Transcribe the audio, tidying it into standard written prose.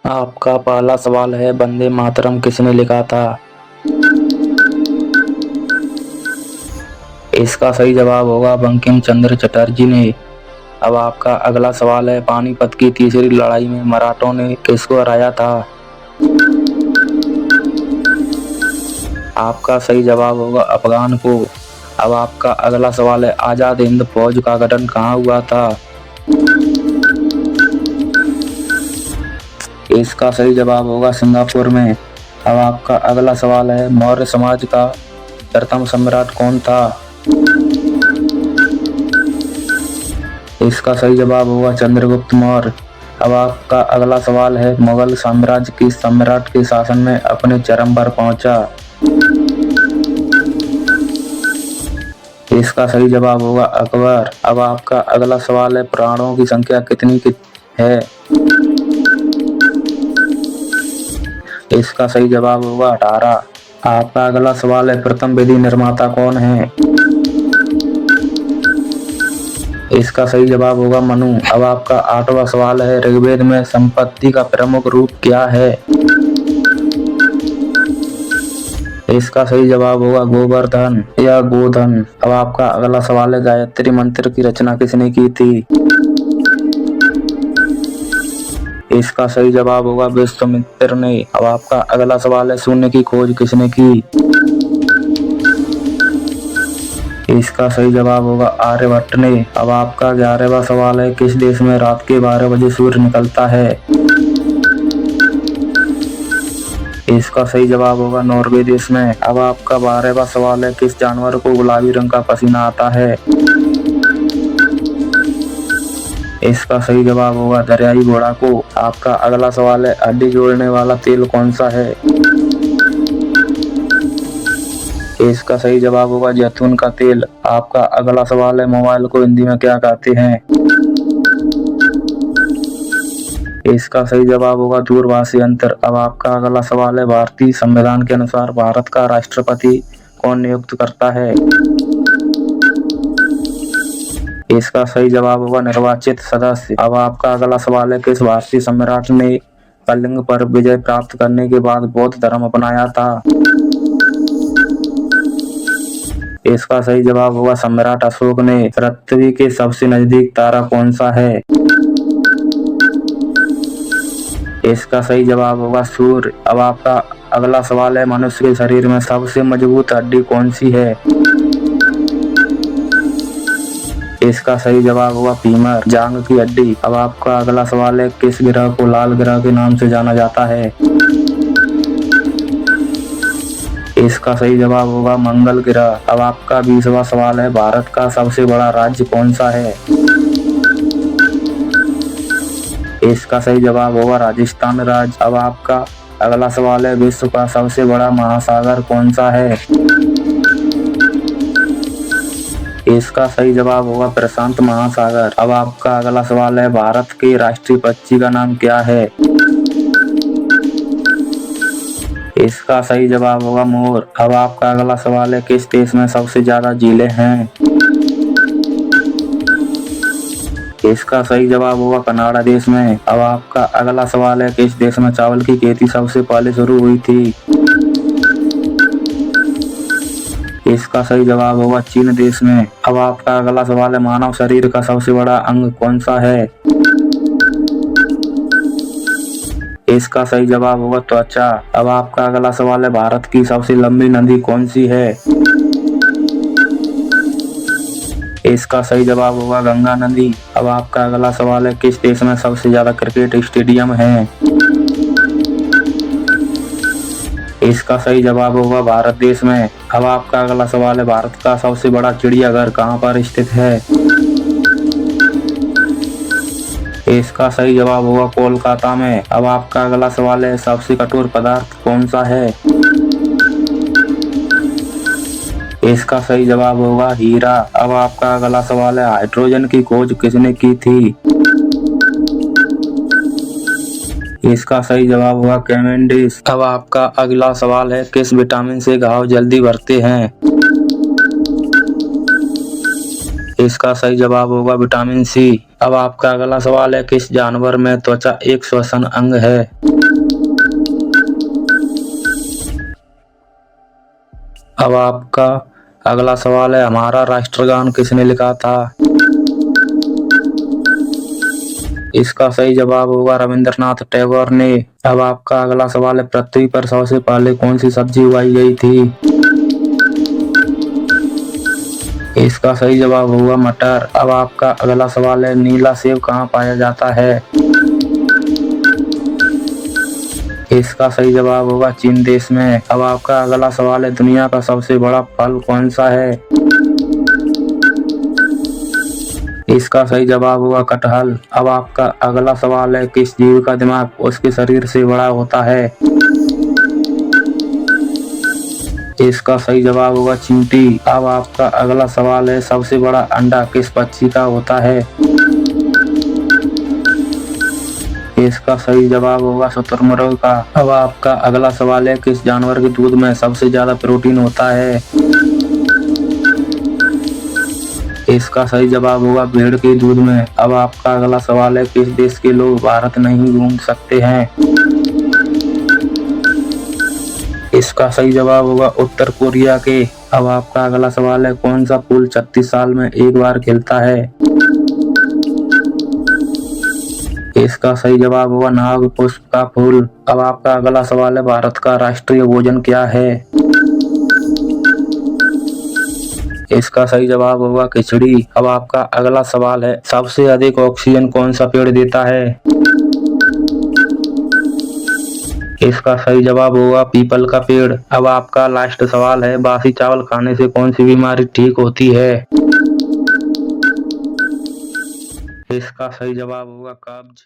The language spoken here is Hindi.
आपका पहला सवाल है, वंदे मातरम किसने लिखा था? इसका सही जवाब होगा बंकिम चंद्र चटर्जी ने। अब आपका अगला सवाल है, पानीपत की तीसरी लड़ाई में मराठों ने किसको हराया था? आपका सही जवाब होगा अफगान को। अब आपका अगला सवाल है, आजाद हिंद फौज का गठन कहाँ हुआ था? इसका सही जवाब होगा सिंगापुर में। अब आपका अगला सवाल है, मौर्य समाज का प्रथम सम्राट कौन था? इसका सही जवाब होगा चंद्रगुप्त मौर्य। अब आपका अगला सवाल है, मुगल साम्राज्य किस सम्राट के शासन में अपने चरम पर पहुंचा? इसका सही जवाब होगा अकबर। अब आपका अगला सवाल है, प्राणों की संख्या कितनी है? इसका सही जवाब होगा 18। आपका अगला सवाल है, प्रथम विधि निर्माता कौन है? इसका सही जवाब होगा मनु। अब आपका 8वां सवाल है, ऋग्वेद में संपत्ति का प्रमुख रूप क्या है? इसका सही जवाब होगा गोवर्धन या गोधन। अब आपका अगला सवाल है, गायत्री मंत्र की रचना किसने की थी? इसका सही जवाब होगा विश्वामित्र ने। अब आपका अगला सवाल है, शून्य की खोज किसने की? इसका सही जवाब होगा आर्यभट्ट ने। अब आपका 11वां सवाल है, किस देश में रात के 12 बजे सूर्य निकलता है? इसका सही जवाब होगा नॉर्वे देश में। अब आपका 12वां सवाल है, किस जानवर को गुलाबी रंग का पसीना आता है? इसका सही जवाब होगा दरियाई घोड़ा को। आपका अगला सवाल है, हड्डी जोड़ने वाला तेल कौन सा है? इसका सही जवाब होगा जैतून का तेल। आपका अगला सवाल है, मोबाइल को हिंदी में क्या कहते हैं? इसका सही जवाब होगा दूरभाषी यंत्र। अब आपका अगला सवाल है, भारतीय संविधान के अनुसार भारत का राष्ट्रपति कौन नियुक्त करता है? इसका सही जवाब होगा निर्वाचित सदस्य। अब आपका अगला सवाल है, किस भारतीय सम्राट ने कलिंग पर विजय प्राप्त करने के बाद बौद्ध धर्म अपनाया था? इसका सही जवाब होगा सम्राट अशोक ने। पृथ्वी के सबसे नजदीक तारा कौन सा है? इसका सही जवाब होगा सूर्य। अब आपका अगला सवाल है, मनुष्य के शरीर में सबसे मजबूत हड्डी कौन सी है? इसका सही जवाब होगा फीमर, जांघ की हड्डी। अब आपका अगला सवाल है, किस ग्रह को लाल ग्रह के नाम से जाना जाता है? इसका सही जवाब होगा मंगल ग्रह। अब आपका 20वां सवाल है, भारत का सबसे बड़ा राज्य कौन सा है? इसका सही जवाब होगा राजस्थान राज्य। अब आपका अगला सवाल है, विश्व का सबसे बड़ा महासागर कौन सा है? इसका सही जवाब होगा प्रशांत महासागर। अब आपका अगला सवाल है, भारत के राष्ट्रीय पक्षी का नाम क्या है? इसका सही जवाब होगा मोर। अब आपका अगला सवाल है, किस देश में सबसे ज्यादा झीलें हैं? इसका सही जवाब होगा कनाडा देश में। अब आपका अगला सवाल है, किस देश में चावल की खेती सबसे पहले शुरू हुई थी? इसका सही जवाब होगा चीन देश में। अब आपका अगला सवाल है, मानव शरीर का सबसे बड़ा अंग कौन सा है? इसका सही जवाब होगा त्वचा। अब आपका अगला सवाल है, भारत की सबसे लंबी नदी कौन सी है? इसका सही जवाब होगा गंगा नदी। अब आपका अगला सवाल है, किस देश में सबसे ज्यादा क्रिकेट स्टेडियम है? इसका सही जवाब होगा भारत देश में। अब आपका अगला सवाल है, भारत का सबसे बड़ा चिड़ियाघर कहाँ पर स्थित है? इसका सही जवाब होगा कोलकाता में। अब आपका अगला सवाल है, सबसे कठोर पदार्थ कौन सा है? इसका सही जवाब होगा हीरा। अब आपका अगला सवाल है, हाइड्रोजन की खोज किसने की थी? इसका सही जवाब होगा कैवेंडिश। अब आपका अगला सवाल है, किस विटामिन से घाव जल्दी भरते हैं? इसका सही जवाब होगा विटामिन सी। अब आपका अगला सवाल है, किस जानवर में त्वचा एक श्वसन अंग है? अब आपका अगला सवाल है, हमारा राष्ट्रगान किसने लिखा था? इसका सही जवाब होगा रविंद्रनाथ टैगोर ने। अब आपका अगला सवाल है, पृथ्वी पर सबसे पहले कौन सी सब्जी उगाई गई थी? इसका सही जवाब होगा मटर। अब आपका अगला सवाल है, नीला सेब कहाँ पाया जाता है? इसका सही जवाब होगा चीन देश में। अब आपका अगला सवाल है, दुनिया का सबसे बड़ा फल कौन सा है? इसका सही जवाब होगा कटहल। अब आपका अगला सवाल है, किस जीव का दिमाग उसके शरीर से बड़ा होता है? इसका सही जवाब होगा चींटी। अब आपका अगला सवाल है, सबसे बड़ा अंडा किस पक्षी का होता है? इसका सही जवाब होगा शुतुरमुर्ग का। अब आपका अगला सवाल है, किस जानवर के दूध में सबसे ज्यादा प्रोटीन होता है? इसका सही जवाब होगा भेड़ के दूध में। अब आपका अगला सवाल है, किस देश के लोग भारत नहीं घूम सकते हैं? इसका सही जवाब होगा उत्तर कोरिया के। अब आपका अगला सवाल है, कौन सा फूल 36 साल में एक बार खिलता है? इसका सही जवाब होगा नाग पुष्प का फूल। अब आपका अगला सवाल है, भारत का राष्ट्रीय भोजन क्या है? इसका सही जवाब होगा खिचड़ी। अब आपका अगला सवाल है, सबसे अधिक ऑक्सीजन कौन सा पेड़ देता है? इसका सही जवाब होगा पीपल का पेड़। अब आपका लास्ट सवाल है, बासी चावल खाने से कौन सी बीमारी ठीक होती है? इसका सही जवाब होगा कब्ज।